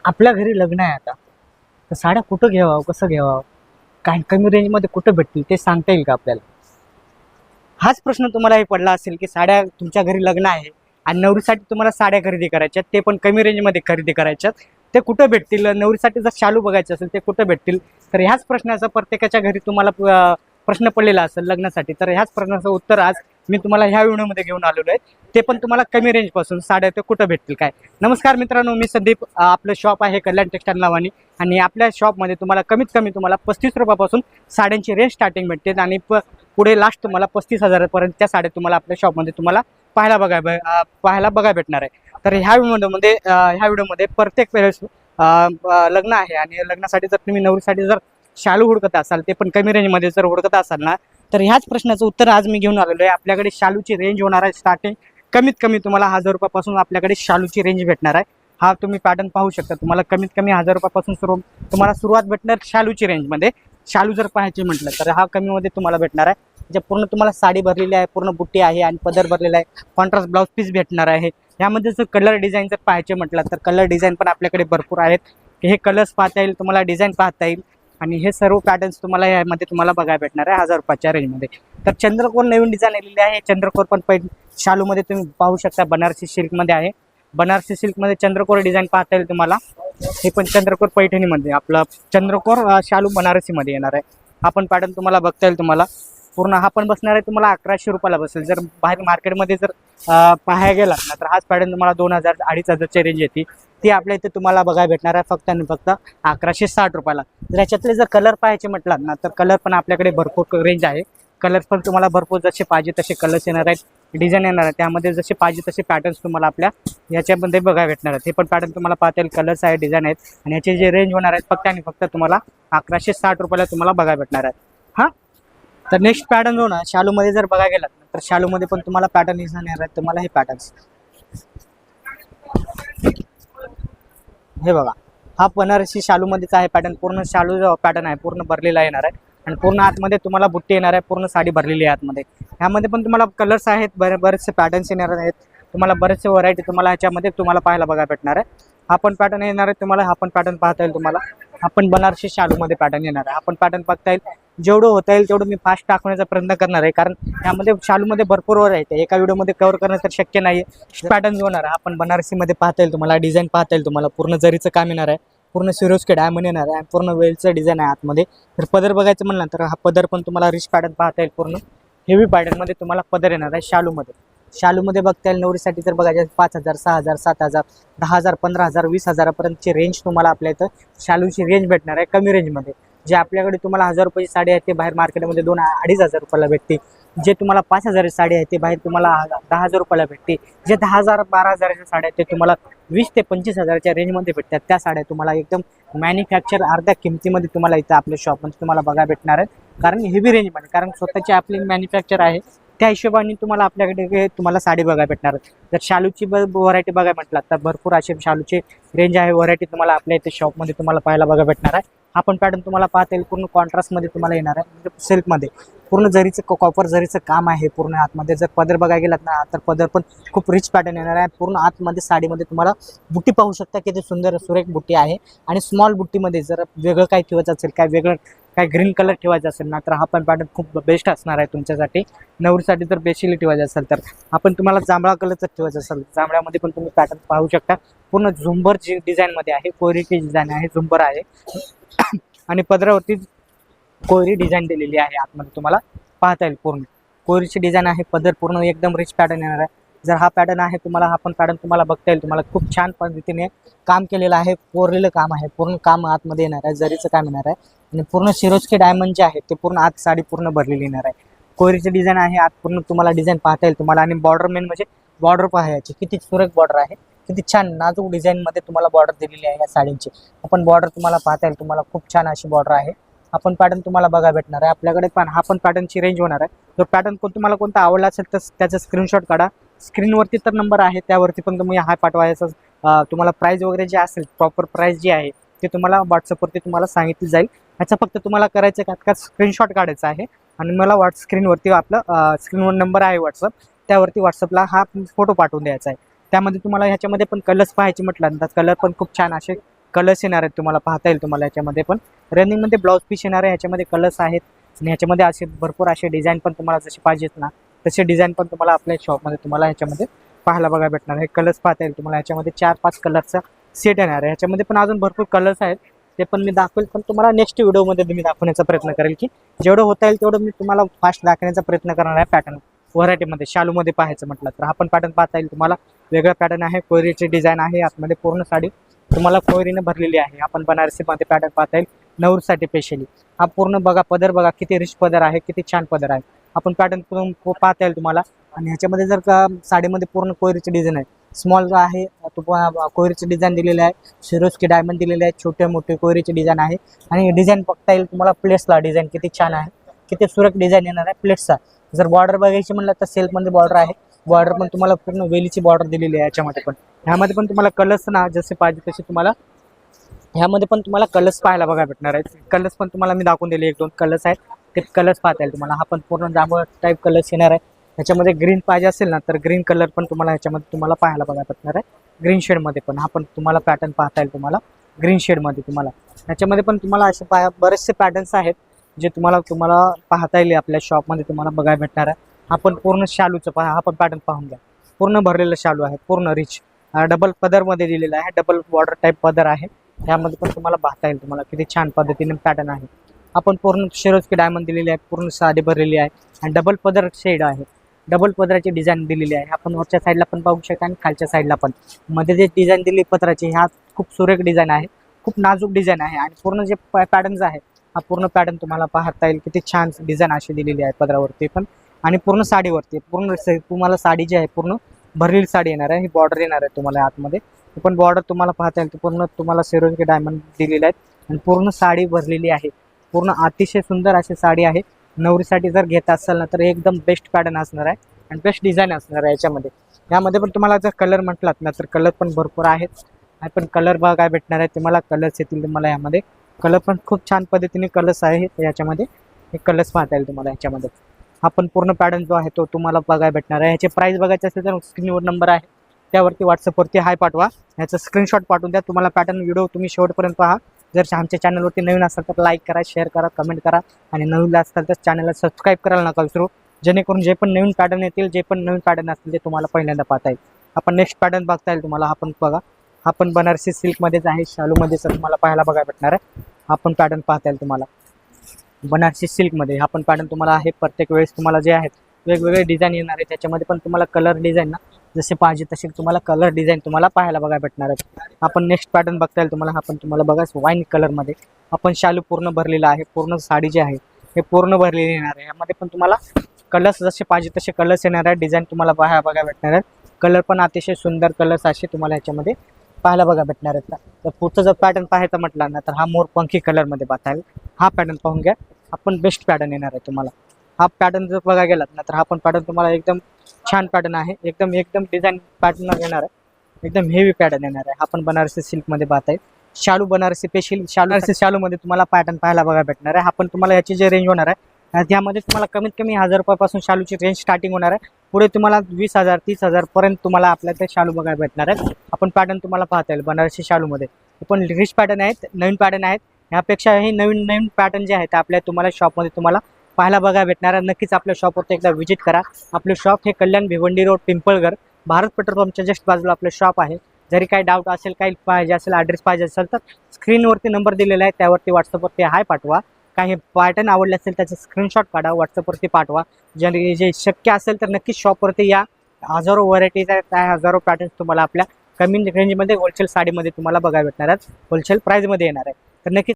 आपल्या घरी लग्न आहे आता, तर साड्या कुठं घ्यावं, कसं घ्यावं, काय कमी रेंजमध्ये कुठं भेटतील ते सांगता येईल का आपल्याला? हाच प्रश्न तुम्हालाही पडला असेल की साड्या तुमच्या घरी लग्न आहे आणि नवरीसाठी तुम्हाला साड्या खरेदी करायच्यात, ते पण कमी रेंजमध्ये खरेदी करायच्यात, ते कुठं भेटतील? नवरीसाठी जर शालू बघायचे असेल ते कुठं भेटतील? तर ह्याच प्रश्नाचा प्रत्येकाच्या घरी तुम्हाला प्रश्न पडलेला असेल लग्नासाठी, तर ह्याच प्रश्नाचं उत्तर आज मी तुम्हाला ह्या व्हिडिओमध्ये घेऊन आलेलो आहे. ते पण तुम्हाला कमी रेंजपासून साड्या ते कुठं भेटतील काय. नमस्कार मित्रांनो, मी संदीप. आपलं शॉप आहे कल्याण टेक्सटाईल नावाने आणि आपल्या शॉपमध्ये तुम्हाला कमीत कमी तुम्हाला 35 रुपयापासून साड्यांची रेंज स्टार्टिंग भेटते आणि पुढे लास्ट तुम्हाला 35,000पर्यंतच्या साड्या तुम्हाला आपल्या शॉपमध्ये तुम्हाला पाहायला बघायला भेटणार आहे. तर ह्या व्हिडिओमध्ये प्रत्येक वेळेस लग्न आहे आणि लग्नासाठी जर तुम्ही नवरीसाठी जर शालू हुडकत असाल, ते पण कमी रेंजमध्ये जर हुडकत असाल ना, तर ह्याच प्रश्नाचं उत्तर आज मी घेऊन आलेलो आहे. आपल्याकडे शालूची रेंज होणार आहे स्टार्टिंग कमीत कमी तुम्हाला 1000 रुपयापासून आपल्याकडे शालूची रेंज भेटणार आहे. हा तुम्ही पॅटर्न पाहू शकता. तुम्हाला कमीत कमी 1000 रुपयापासून तुम्हाला सुरुवात भेटणार शालूची रेंजमध्ये. शालू जर पाहायचे म्हटलं तर हा कमीमध्ये तुम्हाला भेटणार आहे. जे पूर्ण तुम्हाला साडी भरलेली आहे, पूर्ण बुट्टी आहे आणि पदर भरलेला आहे, कॉन्ट्रास्ट ब्लाउज पीस भेटणार आहे. यामध्ये जर कलर डिझाईन जर पाहायचे म्हटलं तर कलर डिझाईन पण आपल्याकडे भरपूर आहेत. हे कलर्स पाहता येईल तुम्हाला, डिझाईन पाहता येईल आणि हे सर्व पॅटर्न्स तुम्हाला यामध्ये तुम्हाला बघायला भेटणार आहे 1000 रुपयाच्या रेंजमध्ये. तर चंद्रकोर नवीन डिझाईन आलेली आहे. चंद्रकोर पण शालूमध्ये तुम्ही पाहू शकता, बनारसी सिल्कमध्ये आहे. बनारसी सिल्कमध्ये चंद्रकोर डिझाईन पाहता येईल तुम्हाला. हे पण चंद्रकोर पैठणीमध्ये आपलं चंद्रकोर शालू बनारसीमध्ये येणार आहे. हा पण पॅटर्न तुम्हाला बघता येईल तुम्हाला. पूर्ण हा पण बसणार आहे तुम्हाला 1100 रुपयाला बसेल. जर बाहेर मार्केटमध्ये जर पाहायला गेलात ना, तर हाच पॅटर्न तुम्हाला 2000 2500ची रेंज येते. ती आपल्या इथे तुम्हाला बघायला भेटणार आहे फक्त आणि फक्त 1160 रुपयाला. जर याच्यातले जर कलर पाहायचे म्हटलात ना, तर कलर पण आपल्याकडे भरपूर रेंज आहे. कलर्स पण तुम्हाला भरपूर जसे पाहिजे तसे कलर्स येणार आहेत, डिझाईन येणार आहे. त्यामध्ये जसे पाहिजे तसे पॅटर्न्स तुम्हाला आपल्या याच्यामध्ये बघायला भेटणार आहेत. हे पण पॅटर्न तुम्हाला पाहता येईल, कलर्स आहे, डिझाईन आहेत आणि याचे जे रेंज होणार आहेत फक्त आणि फक्त तुम्हाला 1160 रुपयाला तुम्हाला बघायला भेटणार आहे. हां, तर नेक्स्ट पॅटर्न जो ना शालूमध्ये जर बघायला गेलात ना, तर शालूमध्ये पण तुम्हाला पॅटर्न दिसणार आहेत तुम्हाला. हे पॅटर्न्स हे बघा, हा बनारसी शालूमध्येच आहे पॅटर्न. पूर्ण शालू जो पॅटर्न आहे पूर्ण भरलेला येणार आहे आणि पूर्ण आतमध्ये तुम्हाला बुट्टी येणार आहे. पूर्ण साडी भरलेली आहे आतमध्ये. ह्यामध्ये पण तुम्हाला कलर्स आहेत, बरेचसे पॅटर्न्स येणार आहेत तुम्हाला, बरेचसे व्हरायटी तुम्हाला ह्याच्यामध्ये तुम्हाला पाहायला बघायला भेटणार आहे. हा पण पॅटर्न येणार आहे तुम्हाला. हा पण पॅटर्न पाहता येईल तुम्हाला. हा पण बनारसी शालूमध्ये पॅटर्न येणार आहे. हा पण पॅटर्न पाहता येईल. जेवढं होता येईल तेवढं मी फास्ट टाकण्याचा प्रयत्न करणार आहे, कारण यामध्ये शालूमध्ये भरपूर व्हरायटी एका व्हिडिओमध्ये कव्हर करणं तर शक्य नाही. पॅटर्न होणार आहे. आपण बनारसीमध्ये पाहता येईल तुम्हाला, डिझाईन पाहता येईल तुम्हाला. पूर्ण जरीचं काम येणार आहे, पूर्ण सिरोस्के डायमंड येणार आहे, पूर्ण वेलचं डिझाईन आहे आतमध्ये. तर पदर बघायचं म्हणलं तर हा पदर पण तुम्हाला रिच पॅटर्न पाहता येईल. पूर्ण हेवी पॅटर्नमध्ये तुम्हाला पदर येणार आहे शालूमध्ये. शालूमध्ये बघता येईल नवरीसाठी जर बघायचं 5000 6000 7000 10000 15000 20000पर्यंतची रेंज तुम्हाला आपल्या इथं शालूची रेंज भेटणार आहे कमी रेंजमध्ये. जे आपल्याकडे तुम्हाला 1000 रुपयाची साडी आहे ते बाहेर मार्केटमध्ये 2-2500 रुपयाला भेटते. जे तुम्हाला 5000ची साडी आहे ते बाहेर तुम्हाला 10,000 रुपयाला भेटते. जे 10,000 12,000च्या साड्या आहेत ते तुम्हाला 20 ते 25,000च्या रेंजमध्ये भेटतात. त्या साड्या तुम्हाला एकदम मॅन्युफॅक्चर अर्ध्या किमतीमध्ये तुम्हाला इथं आपल्या शॉपमध्ये तुम्हाला बघायला भेटणार आहेत. कारण हेवी रेंजमध्ये, कारण स्वतःची आपली मॅन्युफॅक्चर आहे त्या हिशोबाने तुम्हाला आपल्याकडे तुम्हाला साडी बघायला भेटणार. जर शालूची व्हरायटी बघायला म्हटलं तर भरपूर असे शालूची रेंज आहे, व्हरायटी तुम्हाला आपल्या इथे शॉपमध्ये तुम्हाला पाहायला बघायला भेटणार आहे. हा पण पॅटर्न तुम्हाला पाहता येईल पूर्ण कॉन्ट्रास्टमध्ये तुम्हाला येणार आहे, म्हणजे सिल्कमध्ये. पूर्ण जरीचं कॉपर जरीचं काम आहे पूर्ण आतमध्ये. जर पदर बघायला गेलात ना, तर पदर पण खूप रिच पॅटर्न येणार आहे. पूर्ण आतमध्ये साडीमध्ये तुम्हाला बुट्टी पाहू शकता, किती सुंदर सुरेख बुट्टी आहे. आणि स्मॉल बुट्टीमध्ये जर वेगळं काही ठेवायचं असेल, काय ग्रीन कलर ठेवायचा असेल ना, तर हा पण पॅटर्न खूप बेस्ट असणार आहे तुमच्यासाठी. नवरीसाठी जर बेसिकली ठेवायचं असेल तर आपण तुम्हाला जांभळा कलरचं ठेवायचं असेल, जांभळ्यामध्ये पण तुम्ही पॅटर्न पाहू शकता. पूर्ण झुंबर डिझाईनमध्ये आहे, कोरीची डिझाईन आहे, झुंबर आहे आणि पदरावरती कोरी डिझाईन दिलेली आहे आतमध्ये तुम्हाला पाहता येईल. पूर्ण कोरीची डिझाईन आहे, पदर पूर्ण एकदम रिच पॅटर्न येणार आहे. जर हा पॅटर्न आहे तुम्हाला, हा पण पॅटर्न तुम्हाला बघता येईल. तुम्हाला खूप छान पद्धतीने काम केलेलं आहे, कोरलेलं काम आहे. पूर्ण काम आतमध्ये येणार आहे, जरीचं काम येणार आहे आणि पूर्ण सिरोस्के डायमंड जे आहे ते पूर्ण आत साडी पूर्ण भरलेली येणार आहे. कोरीची डिझाईन आहे, आत पूर्ण तुम्हाला डिझाईन पाहता येईल तुम्हाला. आणि बॉर्डर मेन म्हणजे बॉर्डर पाहायची किती सुरेख बॉर्डर आहे, किती छान नाजूक डिझाईनमध्ये तुम्हाला बॉर्डर दिलेली आहे या साडींची. आपण बॉर्डर तुम्हाला पाहता येईल तुम्हाला, खूप छान अशी बॉर्डर आहे. आपण पॅटर्न तुम्हाला बघायला भेटणार आहे आपल्याकडे. पण हा पण पॅटर्नची रेंज होणार आहे. जर पॅटर्न तुम्हाला कोणता आवडला असेल तर त्याचा स्क्रीनशॉट काढा. स्क्रीनवरती तर नंबर आहे, त्यावरती पण तुम्ही हा पाठवायचा. तुम्हाला प्राईस वगैरे जे असेल, प्रॉपर प्राईस जी आहे ते तुम्हाला व्हॉट्सअपवरती तुम्हाला सांगितली जाईल. ह्याचा फक्त तुम्हाला करायचं का स्क्रीनशॉट काढायचा आहे आणि मला स्क्रीनवरती आपलं स्क्रीनवर नंबर आहे व्हॉट्सअप, त्यावरती व्हॉट्सअपला हा फोटो पाठवून द्यायचा आहे. त्यामध्ये तुम्हाला ह्याच्यामध्ये पण कलर्स पाहायचे म्हटलं तर कलर पण खूप छान असे कलर्स येणार आहेत, तुम्हाला पाहता येईल तुम्हाला ह्याच्यामध्ये पण रनिंगमध्ये ब्लाऊज पीस येणार आहे, ह्याच्यामध्ये कलर्स आहेत आणि ह्याच्यामध्ये असे भरपूर असे डिझाईन पण तुम्हाला जसे पाहिजेत ना तसे डिझाईन पण तुम्हाला आपल्या शॉपमध्ये तुम्हाला ह्याच्यामध्ये पाहायला बघा भेटणार आहे. कलर्स पाहता येईल तुम्हाला ह्याच्यामध्ये 4-5 कलरचा सेट येणार आहे. ह्याच्यामध्ये पण अजून भरपूर कलर्स आहेत, ते पण मी दाखवेल, पण तुम्हाला नेक्स्ट व्हिडिओमध्ये मी दाखवण्याचा प्रयत्न करेल की जेवढं होता येईल तेवढं मी तुम्हाला फास्ट दाखवण्याचा प्रयत्न करणार आहे. पॅटर्न व्हरायटीमध्ये शालूमध्ये पाहायचं म्हटलं तर हा पण पॅटर्न पाहता येईल तुम्हाला, वेगळा पॅटर्न आहे, कोयरीची डिझाईन आहे, आतमध्ये पूर्ण साडी तुम्हाला कोयरीने भरलेली आहे. आपण बनारसीमध्ये पॅटर्न पाहता येईल नवरीसाठी स्पेशली. हा पूर्ण बघा पदर बघा किती रिच पदर आहे, किती छान पदर आहे. आपण पॅटर्न पाहता येईल तुम्हाला आणि ह्याच्यामध्ये जर का साडीमध्ये पूर्ण कोयरीची डिझाईन आहे, स्मॉल आहे तुम्हाला कोयरीची डिझाईन दिलेली आहे, सिरोस्की डायमंड दिलेले आहे, छोटे मोठे कोयरीची डिझाईन आहे आणि डिझाईन बघता येईल तुम्हाला प्लेट्सला डिझाईन किती छान आहे, किती सुरेख डिझाईन येणार आहे प्लेट्सचा. जर बॉर्डर बघायची म्हणलं तर सेल्फमध्ये बॉर्डर आहे, बॉर्डर पण तुम्हाला पूर्ण वेलीची बॉर्डर दिलेली आहे याच्यामध्ये पण. ह्यामध्ये पण तुम्हाला कलर्स ना जसे पाहिजे तसे तुम्हाला ह्यामध्ये पण तुम्हाला कलर्स पाहायला बघा भेटणार आहेत. कलर्स पण तुम्हाला मी दाखवून दिले, 1-2 कलर्स आहेत, ते कलर्स पाहता येईल तुम्हाला. हा पण पूर्ण जांभूळ टाईप कलर्स येणार आहे. ह्याच्यामध्ये ग्रीन पाहिजे असेल ना तर ग्रीन कलर पण तुम्हाला ह्याच्यामध्ये तुम्हाला पाहायला बघा भेटणार आहे, ग्रीन शेडमध्ये पण. हा पण तुम्हाला पॅटर्न पाहता येईल तुम्हाला ग्रीन शेडमध्ये तुम्हाला. ह्याच्यामध्ये पण तुम्हाला असे बरेचसे पॅटर्न्स आहेत जे तुम्हाला पाहता येईल आपल्या शॉपमध्ये तुम्हाला बघायला भेटणार आहे. हा पण पूर्ण शालूचं पहा, हा पण पॅटर्न पाहून घ्या, पूर्ण भरलेलं शालू आहे, पूर्ण रिच डबल पदरमध्ये दिलेला आहे, डबल बॉर्डर टाईप पदर आहे. त्यामध्ये पण तुम्हाला पाहता येईल तुम्हाला किती छान पद्धतीने पॅटर्न आहे. आपण पूर्ण शिरोस्की डायमंड दिलेली आहे, पूर्ण साडी भरलेली आहे आणि डबल पदर शेड आहे, डबल पदराची डिझाईन दिलेली आहे. आपण वरच्या साईडला पण पाहू शकता आणि खालच्या साईडला पण. मध्ये जे डिझाईन दिली पदराची ह्या खूप सुरेख डिझाईन आहे, खूप नाजूक डिझाईन आहे आणि पूर्ण जे पॅटर्न्स आहे हा पूर्ण पॅटर्न तुम्हाला पाहता येईल किती छान डिझाईन अशी दिलेली आहे पदरावरती पण आणि पूर्ण साडीवरती. पूर्ण तुम्हाला साडी जी आहे पूर्ण भरलेली साडी येणार आहे, ही बॉर्डर येणार आहे तुम्हाला आतमध्ये. पण बॉर्डर तुम्हाला पाहता येईल पूर्ण तुम्हाला सिरोस्की डायमंड दिलेले आहेत आणि पूर्ण साडी भरलेली आहे. पूर्ण अतिशय सुंदर अशी साडी आहे. नवरीसाठी जर घेत असाल ना तर एकदम बेस्ट पॅटर्न असणार आहे आणि बेस्ट डिझाईन असणार आहे याच्यामध्ये. यामध्ये पण तुम्हाला जर कलर म्हटलात ना तर कलर पण भरपूर आहेत. पण कलर बघा काय भेटणार आहे तुम्हाला, कलर्स येतील तुम्हाला यामध्ये. कलर पण खूप छान पद्धतीने कलर्स आहेत याच्यामध्ये, हे कलर्स पाहता येईल तुम्हाला याच्यामध्ये. हा पण पूर्ण पॅटर्न जो आहे तो तुम्हाला बघायला भेटणार आहे. ह्याचे प्राईस बघायचे असेल तर स्क्रीनवर नंबर आहे, त्यावरती व्हॉट्सअपवरती हाय पाठवा, ह्याचं स्क्रीनशॉट पाठवून द्या. तुम्हाला पॅटर्न व्हिडिओ तुम्ही शेवटपर्यंत पहा. जर आमच्या चॅनलवरती नवीन असाल तर लाईक करा, शेअर करा, कमेंट करा आणि नवीन असाल तर चॅनलला सबस्क्राईब करायला नका विसरू, जेणेकरून जे पण नवीन पॅटर्न येतील, जे पण नवीन पॅटर्न असतील ते तुम्हाला पहिल्यांदा पाहता येईल. आपण नेक्स्ट पॅटर्न बघता येईल तुम्हाला. हा पण बघा, हा पण बनारसी सिल्कमध्येच आहे, शालूमध्येच तुम्हाला पाहायला बघा भेटणार आहे. हा पण पॅटर्न पाहता येईल तुम्हाला बनारसी सिल्कमध्ये. हा पण पॅटर्न तुम्हाला आहे. प्रत्येक वेळेस तुम्हाला जे आहेत वेगवेगळे डिझाईन येणार आहे, त्याच्यामध्ये पण तुम्हाला कलर डिझाईन ना जसे पाहिजे तसे तुम्हाला कलर डिझाईन तुम्हाला पाहायला बघा भेटणार आहे. आपण नेक्स्ट पॅटर्न बघता येईल तुम्हाला. हा पण तुम्हाला बघा वाईन कलरमध्ये आपण शालू पूर्ण भरलेला आहे, पूर्ण साडी जी आहे हे पूर्ण भरलेली येणार आहे. यामध्ये पण तुम्हाला कलर्स जसे पाहिजे तसे कलर्स येणार आहे, डिझाईन तुम्हाला बघा भेटणार आहे. कलर पण अतिशय सुंदर कलर्स असे तुम्हाला याच्यामध्ये पाहायला बघा भेटणार आहेत. तर पुढचं जर पॅटर्न पाहायचं म्हटलं ना तर हा मोर पंखी कलरमध्ये पाहता येईल. हा पॅटर्न पाहून घ्या, हा पण बेस्ट पॅटर्न येणार आहे तुम्हाला. हा पॅटर्न जर बघा गेलात ना तर हा पण पॅटर्न तुम्हाला एकदम छान पॅटर्न आहे, एकदम डिझाईन पॅटर्न येणार आहे, एकदम हेवी पॅटर्न येणार आहे. हा पण बनारसी सिल्कमध्ये पाहता येईल. शालू बनारसी स्पेशल शालूमध्ये तुम्हाला पॅटर्न पाहायला बघा भेटणार आहे. हा पण तुम्हाला याची जे रेंज होणार आहे त्यामध्ये तुम्हाला कमीत कमी 1000 रुपयापासून शालूची रेंज स्टार्टिंग होणार आहे. पुढे तुम्हाला 20,000 30,000 पर्यंत तुम्हाला आपल्या ते शालू बघायला भेटणार आहे. आपण पॅटर्न तुम्हाला पाहता येईल बनारसी शालूमध्ये. पण रिच पॅटर्न आहेत, नवीन पॅटर्न आहेत. ह्यापेक्षाही नवीन पॅटर्न जे आहेत आपल्या तुम्हाला शॉपमध्ये तुम्हाला पाहायला बघा भेटणार आहे. नक्कीच आपल्या शॉपवरती एकदा व्हिजिट करा. आपले शॉप हे कल्याण भिवंडी रोड पिंपळगर भारत पेट्रोल पंपच्या जस्ट बाजूला आपलं शॉप आहे. जरी काही डाऊट असेल, काही पाहिजे असेल, ॲड्रेस पाहिजे असेल तर स्क्रीनवरती नंबर दिलेला आहे, त्यावरती व्हॉट्सअपवरती हाय पाठवा. काही पॅटर्न आवडले असेल त्याचे स्क्रीनशॉट काढा, व्हॉट्सअपवरती पाठवा. जे शक्य असेल तर नक्कीच शॉपवरती या. हजारो व्हरायटीज आहेत, त्या हजारो पॅटर्न्स तुम्हाला आपल्या कमी रेंजमध्ये होलसेल साडीमध्ये तुम्हाला बघायला भेटणार आहेत, होलसेल प्राईजमध्ये येणार आहे. तर नक्कीच